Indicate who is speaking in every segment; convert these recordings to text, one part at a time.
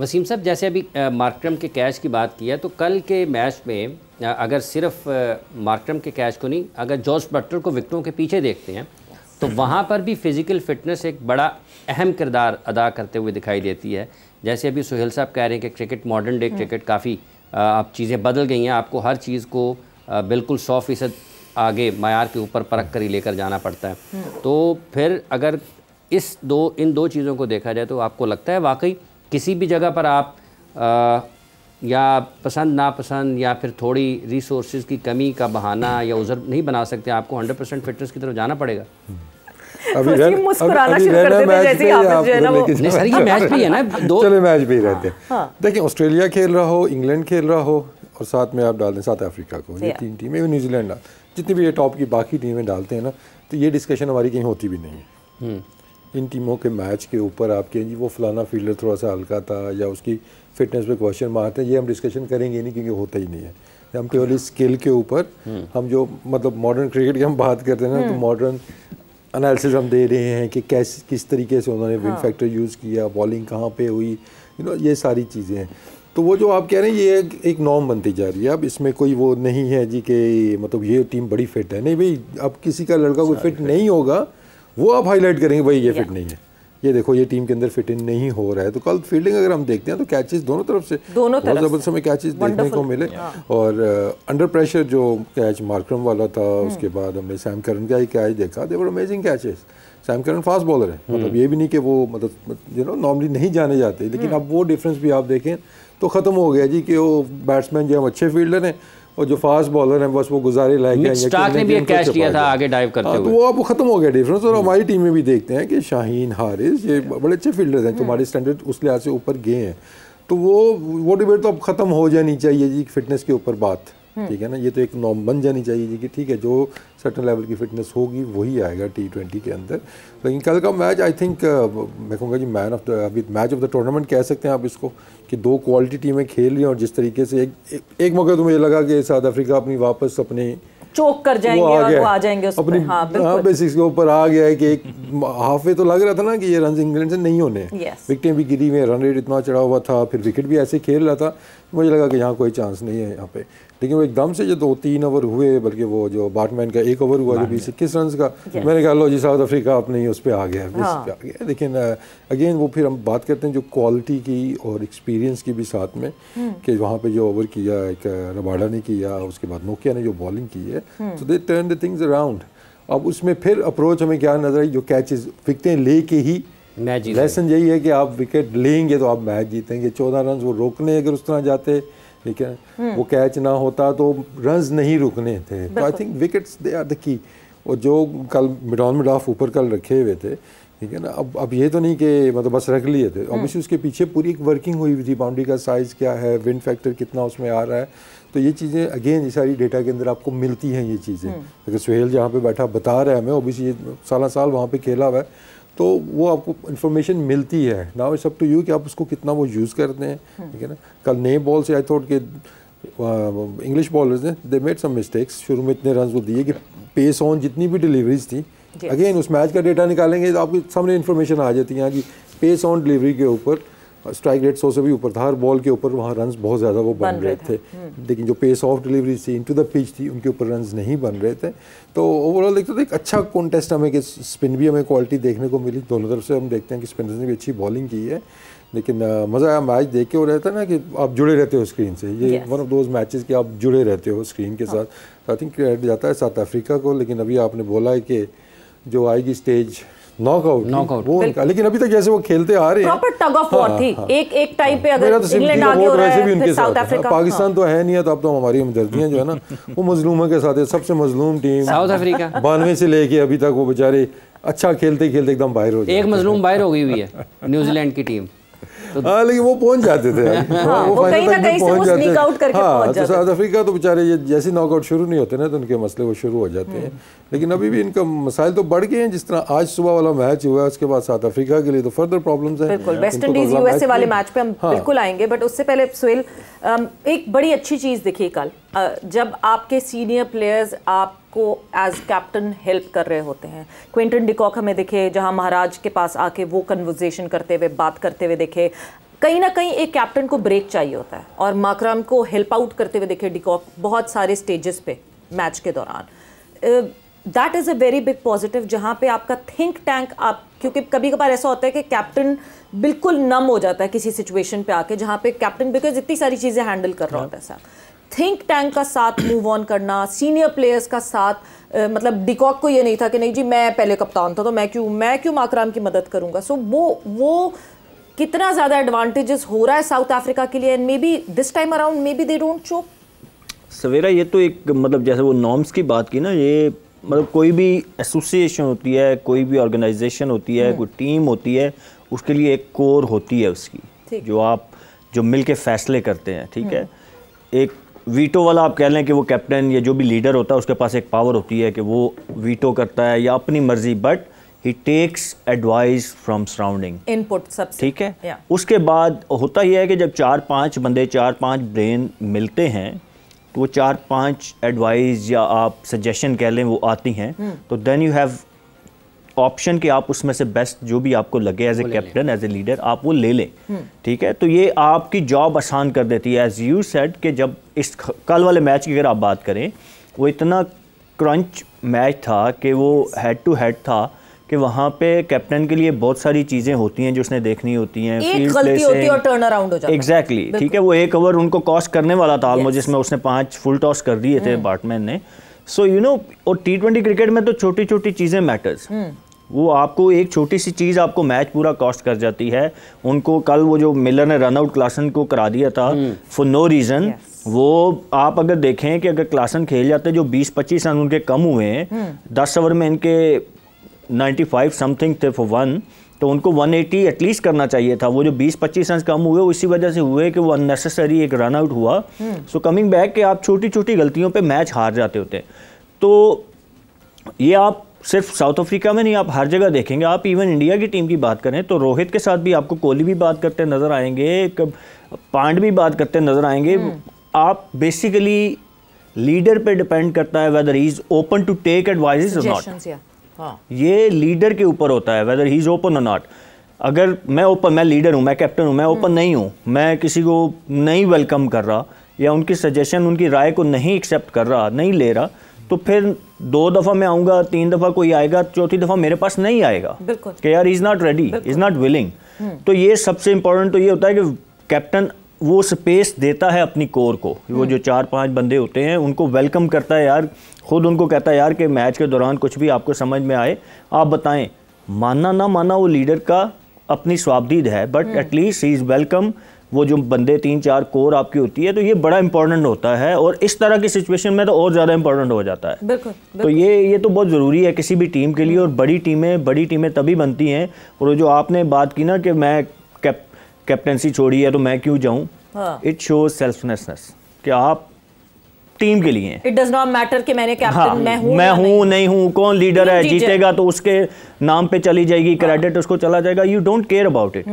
Speaker 1: वसीम साहब, जैसे अभी मार्करम के कैच की बात की है, तो कल के मैच में अगर सिर्फ मार्करम के कैच को नहीं, अगर जॉस बटलर को विकेटों के पीछे देखते हैं तो वहाँ पर भी फ़िज़िकल फ़िटनेस एक बड़ा अहम किरदार अदा करते हुए दिखाई देती है। जैसे अभी सुहेल साहब कह रहे हैं कि क्रिकेट, मॉडर्न डे क्रिकेट काफ़ी अब चीज़ें बदल गई हैं, आपको हर चीज़ को बिल्कुल 100% आगे मायार के ऊपर परख कर ही लेकर जाना पड़ता है। तो फिर अगर इन दो चीज़ों को देखा जाए तो आपको लगता है वाकई किसी भी जगह पर आप या पसंद नापसंद या फिर थोड़ी रिसोर्सेज की कमी का बहाना या उज़र नहीं बना सकते, आपको 100% फिटनेस की तरफ जाना पड़ेगा?
Speaker 2: अभी मुस्कुराना शुरू कर देते हैं जैसे आप जो है ना वो।
Speaker 1: नहीं सर, ये मैच भी है ना, दो
Speaker 3: चले मैच भी रहते हैं। देखिए, ऑस्ट्रेलिया खेल रहा हो, इंग्लैंड खेल रहा हो और साथ में आप डाल दें साउथ अफ्रीका को, ये तीन टीमें, न्यूजीलैंड, जितनी भी ये टॉप की बाकी टीमें डालते हैं ना, तो ये डिस्कशन हमारी कहीं होती भी नहीं है। इन टीमों के मैच के ऊपर आप कहें जी वो फलाना फील्डर थोड़ा सा हल्का था या उसकी फिटनेस पे क्वेश्चन मारते हैं, ये हम डिस्कशन करेंगे नहीं, क्योंकि होता ही नहीं है। हम प्योरली स्किल के ऊपर हम जो मतलब मॉडर्न क्रिकेट की हम बात करते हैं ना, तो मॉडर्न एनालिसिस हम दे रहे हैं कि किस तरीके से उन्होंने विन फैक्टर यूज़ किया, बॉलिंग कहाँ पे हुई, ये सारी चीज़ें हैं। तो वो जो आप कह रहे हैं ये एक नॉर्म बनती जा रही है। अब इसमें कोई वो नहीं है जी कि मतलब ये टीम बड़ी फिट है, नहीं भाई। अब किसी का लड़का कोई फिट नहीं होगा वो आप हाईलाइट करेंगे भाई ये फिट नहीं है, ये देखो ये टीम के अंदर फिट इन नहीं हो रहा है। तो कल फील्डिंग अगर हम देखते हैं तो कैचेस दोनों तरफ से बहुत ज़बरदस्त हमें कैचेस देखने को मिले। और अंडर प्रेशर जो कैच मार्करम वाला था, उसके बाद हमने सैम करन का ही कैच देखा, they were amazing catches. Sam Curran fast bowler है, मतलब ये भी नहीं कि वो मतलब नॉर्मली नहीं जाने जाते, लेकिन अब वो डिफरेंस भी आप देखें तो ख़त्म हो गया जी कि वो बैट्समैन जो हम अच्छे फील्डर हैं और जो फास्ट बॉलर हैं बस वो गुजारे लायक हैं।
Speaker 1: स्टार्क ने भी एक कैच लिया था आगे डाइव करते हुए,
Speaker 3: तो वो अब खत्म हो गया डिफरेंस। और हमारी टीम में भी देखते हैं कि शाहीन, हारिस, ये बड़े अच्छे फील्डर्स हैं, तुम्हारे स्टैंडर्ड उस लिहाज से ऊपर गए हैं। तो वो डिबेट तो अब ख़त्म हो जानी चाहिए जी, फिटनेस के ऊपर बात, ठीक है ना। ये तो एक नॉर्म बन जानी चाहिए जी कि ठीक है, जो सर्टन लेवल की फिटनेस होगी वही आएगा T20 के अंदर। लेकिन कल का मैच आई थिंक मैं कहूँगा जी मैच ऑफ द टूर्नामेंट कह सकते हैं आप इसको, कि दो क्वालिटी टीमें खेल रही हैं। और जिस तरीके से एक मौके तो मुझे लगा कि साउथ अफ्रीका अपनी वापस अपने
Speaker 2: चोक कर जाएंगे और वो आ जाएंगे उस
Speaker 3: अपनी बेसिक्स के ऊपर आ गया है कि एक हाफ वे तो लग रहा था ना कि ये रन इंग्लैंड से नहीं होने, विकेटें भी गिरी हुई, रन रेट इतना चढ़ा हुआ था, फिर विकेट भी ऐसे खेल रहा था, मुझे लगा कि यहाँ कोई चांस नहीं है यहाँ पे। लेकिन वो एकदम से जो 2-3 ओवर हुए, बल्कि वो जो बाटमैन का 1 ओवर हुआ जो 20-21 रन का, मैंने कहा लो जी साउथ अफ्रीका अपने ही उस पर आ गया, लेकिन अगेन वो फिर हम बात करते हैं जो क्वालिटी की और एक्सपीरियंस की भी साथ में, कि वहाँ पे जो ओवर किया एक रबाडा ने किया, उसके बाद नोकिया ने जो बॉलिंग की है, तो they turn the things around. अब उसमें फिर अप्रोच हमें क्या नजर आई, जो कैचेस विकेटें ले के ही लेसन यही है कि आप विकेट लेंगे तो आप मैच जीतेंगे। 14 रन वो रोकने अगर उस तरह जाते, ठीक है, वो कैच ना होता तो रन्स नहीं रुकने थे। तो I think wickets they are the key. और जो कल मिड ऑफ ऊपर कल रखे हुए थे, ठीक है ना, अब ये तो नहीं कि मतलब बस रख लिए थे, ऑब्वियसली उसके पीछे पूरी एक वर्किंग हुई थी, बाउंड्री का साइज़ क्या है, विंड फैक्टर कितना उसमें आ रहा है। तो ये चीज़ें अगेन ये सारी डेटा के अंदर आपको मिलती हैं ये चीज़ें। अगर सुहेल जहाँ पे बैठा बता रहा है हमें, ऑब्वियसली ये साल वहाँ पे खेला हुआ है, तो वो आपको इन्फॉर्मेशन मिलती है। Now it's up to you कि आप उसको कितना वो यूज़ करते हैं, ठीक है ना। कल नए बॉल से आई थॉट कि इंग्लिश बॉलर्स ने दे मेड सम मिस्टेक्स, शुरू में इतने रन वो दिए कि पेस ऑन जितनी भी डिलीवरीज थी, अगेन उस मैच का डेटा निकालेंगे तो आपके सामने इन्फॉर्मेशन आ जाती है कि पेस ऑन डिलीवरी के ऊपर स्ट्राइक रेट 100 से भी ऊपर था, हर बॉल के ऊपर वहाँ रन्स बहुत ज़्यादा वो बन रहे थे। लेकिन जो पेस ऑफ डिलीवरी थी, इनटू द पिच थी, उनके ऊपर रन्स नहीं बन रहे थे। तो ओवरऑल देखते थे एक अच्छा कॉन्टेस्ट हमें, कि स्पिन भी हमें क्वालिटी देखने को मिली, दोनों तरफ से हम देखते हैं कि स्पिनर्स ने भी अच्छी बॉलिंग की है। लेकिन मज़ा आया मैच देख के। हो रहता है ना कि आप जुड़े रहते हो स्क्रीन से, ये वन ऑफ दोज मैचेस कि आप जुड़े रहते हो स्क्रीन के साथ। तो आई थिंक क्रेडिट जाता है साउथ अफ्रीका को। लेकिन अभी आपने बोला है कि जो आएगी स्टेज नॉकआउट वो उनका, लेकिन अभी तक जैसे वो खेलते आ रहे हैं,
Speaker 2: प्रॉपर टग ऑफ वॉर थी। एक टाइम पे अगर इंग्लैंड आगे हो रहा है फिर साउथ अफ्रीका,
Speaker 3: पाकिस्तान तो है नहीं है, तो अब तो हमारी हमदर्दियां जो है ना वो मजलूमों के साथ है। सबसे मजलूम टीम
Speaker 1: साउथ अफ्रीका
Speaker 3: 92 से लेके अभी तक वो बेचारे अच्छा खेलते खेलते एकदम बाहर हो गए।
Speaker 1: एक मजलूम बाहर हो गई हुई है न्यूजीलैंड की टीम।
Speaker 3: हाँ, लेकिन वो पहुंच जाते थे, वो फाइनल तक भी पहुंच जाते थे। हाँ, तो साउथ अफ्रीका तो बेचारे ये जैसे नॉकआउट शुरू नहीं होते ना तो उनके मसले वो शुरू हो जाते हैं। लेकिन अभी भी इनका मसाइल तो बढ़ गए हैं। जिस तरह आज सुबह वाला मैच हुआ है, उसके बाद साउथ अफ्रीका के लिए तो फर्दर प्रॉब्लम्स हैं।
Speaker 2: बिल्कुल, वेस्ट इंडीज यूएसए वाले मैच पे हम बिल्कुल आएंगे, बट उससे पहले सुहेल, एक बड़ी अच्छी चीज़ देखिए कल, जब आपके सीनियर प्लेयर्स आपको एज कैप्टन हेल्प कर रहे होते हैं। क्विंटन डिकॉक हमें दिखे जहां महाराज के पास आके वो कन्वर्सेशन करते हुए, बात करते हुए दिखे। कहीं ना कहीं एक कैप्टन को ब्रेक चाहिए होता है, और माकरम को हेल्प आउट करते हुए देखे डिकॉक बहुत सारे स्टेजेस पे मैच के दौरान। That is a very big positive, जहाँ पे आपका थिंक टैंक आप, क्योंकि कभी कभार ऐसा होता है कि कैप्टन बिल्कुल नम हो जाता है किसी सिचुएशन पे आके, जहाँ पे कैप्टन बिकॉज इतनी सारी चीज़ें हैंडल कर रहा होता है साहब, थिंक टैंक का साथ मूव ऑन करना, सीनियर प्लेयर्स का साथ, मतलब डिकॉक को ये नहीं था कि नहीं जी मैं पहले कप्तान था तो मैं क्यों माकरम की मदद करूंगा। सो वो कितना ज़्यादा एडवांटेजेस हो रहा है साउथ अफ्रीका के लिए, and may be this time around may be they don't choke.
Speaker 4: सवेरा ये तो एक मतलब जैसे वो नॉर्म्स की बात की ना, ये मतलब कोई भी एसोसिएशन होती है, कोई भी ऑर्गेनाइजेशन होती है, कोई टीम होती है, उसके लिए एक कोर होती है उसकी, जो मिल के फैसले करते हैं, ठीक है। एक वीटो वाला आप कह लें कि वो कैप्टन या जो भी लीडर होता है उसके पास एक पावर होती है कि वो वीटो करता है या अपनी मर्जी, but he takes advice from surrounding
Speaker 2: input सब,
Speaker 4: ठीक है। उसके बाद होता यह है कि जब 4-5 बंदे 4-5 ब्रेन मिलते हैं तो वो 4-5 एडवाइस या आप सजेशन कह लें वो आती हैं, तो देन यू हैव ऑप्शन कि आप उसमें से बेस्ट जो भी आपको लगे as a captain as a leader आप वो ले लें, ठीक है। तो ये आपकी जॉब आसान कर देती है। एज यू सेड कि जब इस कल वाले मैच की अगर आप बात करें, वो इतना क्रंच मैच था कि वो हेड टू हेड था कि वहाँ पे कैप्टन के लिए बहुत सारी चीज़ें होती हैं जो उसने देखनी होती हैं,
Speaker 2: एक गलती होती है और टर्न अराउंड हो जाता है।
Speaker 4: एग्जैक्टली, ठीक है। वो एक ओवर उनको कॉस्ट करने वाला था ऑलमोस्ट, जिसमें उसने 5 फुल टॉस कर दिए थे बैट्समैन ने। सो यू नो, और T20 क्रिकेट में तो छोटी छोटी चीज़ें मैटर्स, वो आपको एक छोटी सी चीज़ आपको मैच पूरा कॉस्ट कर जाती है। उनको कल वो जो मिलर ने रन आउट क्लासन को करा दिया था फॉर नो रीज़न, वो आप अगर देखें कि अगर क्लासन खेल जाते जो 20-25 रन उनके कम हुए हैं, 10 ओवर में इनके 95 समथिंग थे फॉर 1, तो उनको 180 एटलीस्ट करना चाहिए था। वो जो 20-25 रन कम हुए इसी वजह से हुए कि वो अननेसेसरी एक रन आउट हुआ। सो कमिंग बैक कि आप छोटी छोटी गलतियों पे मैच हार जाते होते हैं। तो ये आप सिर्फ साउथ अफ्रीका में नहीं, आप हर जगह देखेंगे। आप इवन इंडिया की टीम की बात करें तो रोहित के साथ भी आपको कोहली भी बात करते नज़र आएंगे, पांड भी बात करते नज़र आएंगे। आप बेसिकली लीडर पे डिपेंड करता है whether he is open to take advice और नॉट। ये लीडर के ऊपर होता है वेदर ही इज ओपन और नॉट। अगर मैं लीडर हूँ, मैं कैप्टन हूँ, मैं ओपन नहीं हूँ, मैं किसी को नहीं वेलकम कर रहा या उनकी सजेशन उनकी राय को नहीं एक्सेप्ट कर रहा, नहीं ले रहा, तो फिर 2 दफ़ा मैं आऊँगा, 3 दफ़ा कोई आएगा, 4थी दफ़ा मेरे पास नहीं आएगा कि यार is not ready, is not willing. तो ये सबसे इम्पोर्टेंट तो ये होता है कि कैप्टन वो स्पेस देता है अपनी कोर को। वो जो 4-5 बंदे होते हैं उनको वेलकम करता है यार, खुद उनको कहता है यार कि मैच के दौरान कुछ भी आपको समझ में आए आप बताएं, मानना ना मानना वो लीडर का अपनी स्वाबदीद है, but at least he is welcome. वो जो बंदे 3-4 कोर आपकी होती है, तो ये बड़ा इंपॉर्टेंट होता है, और इस तरह की सिचुएशन में तो और ज़्यादा इंपॉर्टेंट हो जाता है।
Speaker 2: बिल्कुल।
Speaker 4: तो ये तो बहुत ज़रूरी है किसी भी टीम के लिए, और बड़ी टीमें तभी बनती हैं। और जो आपने बात की ना कि मैं कैप्टनसी छोड़ी है तो मैं क्यों जाऊँ, इट शोज सेल्फलेसनेस कि आप टीम के लिए।
Speaker 2: इट डज नॉट मैटर कि मैंने कैप्टन
Speaker 4: मैं हूँ नहीं हूँ, कौन लीडर है, जीतेगा तो उसके नाम पे चली जाएगी, क्रेडिट उसको चला जाएगा। You don't care about it.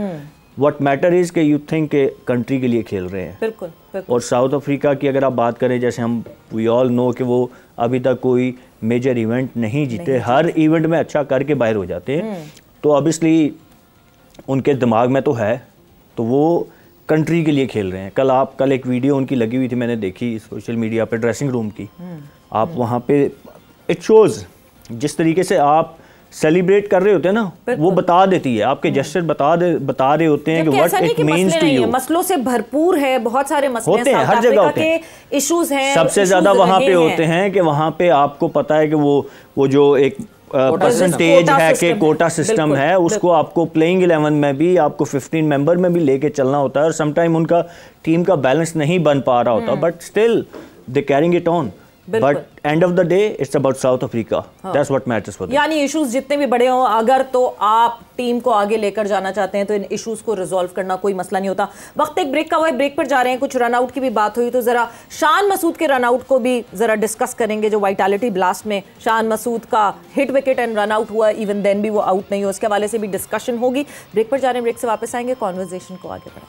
Speaker 4: What matter is कि यू थिंक के कंट्री के लिए खेल रहे हैं।
Speaker 2: बिल्कुल।
Speaker 4: और साउथ अफ्रीका की अगर आप बात करें, जैसे हम वी ऑल नो कि वो अभी तक कोई मेजर इवेंट नहीं जीते, हर इवेंट में अच्छा करके बाहर हो जाते हैं। तो ऑब्वियसली उनके दिमाग में तो है, तो वो कंट्री के लिए खेल रहे हैं। कल एक वीडियो उनकी लगी हुई थी, मैंने देखी सोशल मीडिया पे, ड्रेसिंग रूम की। आप वहाँ पे इट शोज जिस तरीके से आप सेलिब्रेट कर रहे होते हैं ना, वो बता देती है, आपके जेस्चर बता रहे होते हैं कि what it means to you.
Speaker 2: मसलों से भरपूर है, बहुत सारे मसले
Speaker 4: होते हैं, हर जगह होते हैं,
Speaker 2: इश्यूज हैं।
Speaker 4: सबसे ज्यादा वहाँ पे होते हैं कि वहाँ पे आपको पता है कि वो जो एक परसेंटेज है कि कोटा सिस्टम है, उसको आपको प्लेइंग 11 में भी, आपको 15 मेंबर में भी लेके चलना होता है, और समटाइम उनका टीम का बैलेंस नहीं बन पा रहा होता, but still they carrying it on. But end of the day it's about south Africa, that's what matters for them.
Speaker 2: यानी इश्यूज जितने भी बड़े हों, अगर तो आप टीम को आगे लेकर जाना चाहते हैं तो इन इश्यूज को रिजॉल्व करना कोई मसला नहीं होता। वक्त एक ब्रेक का हुआ है, ब्रेक पर जा रहे हैं, कुछ रन आउट की भी बात हुई, तो जरा शान मसूद के रन आउट को भी जरा डिस्कस करेंगे। जो वाइटालिटी ब्लास्ट में शान मसूद का hit wicket and run out हुआ, इवन देन भी वो आउट नहीं हुआ, उसके हवाले से भी डिस्कशन होगी। ब्रेक पर जा रहे हैं, ब्रेक से वापस आएंगे, कॉन्वर्सेशन को आगे बढ़ाएंगे।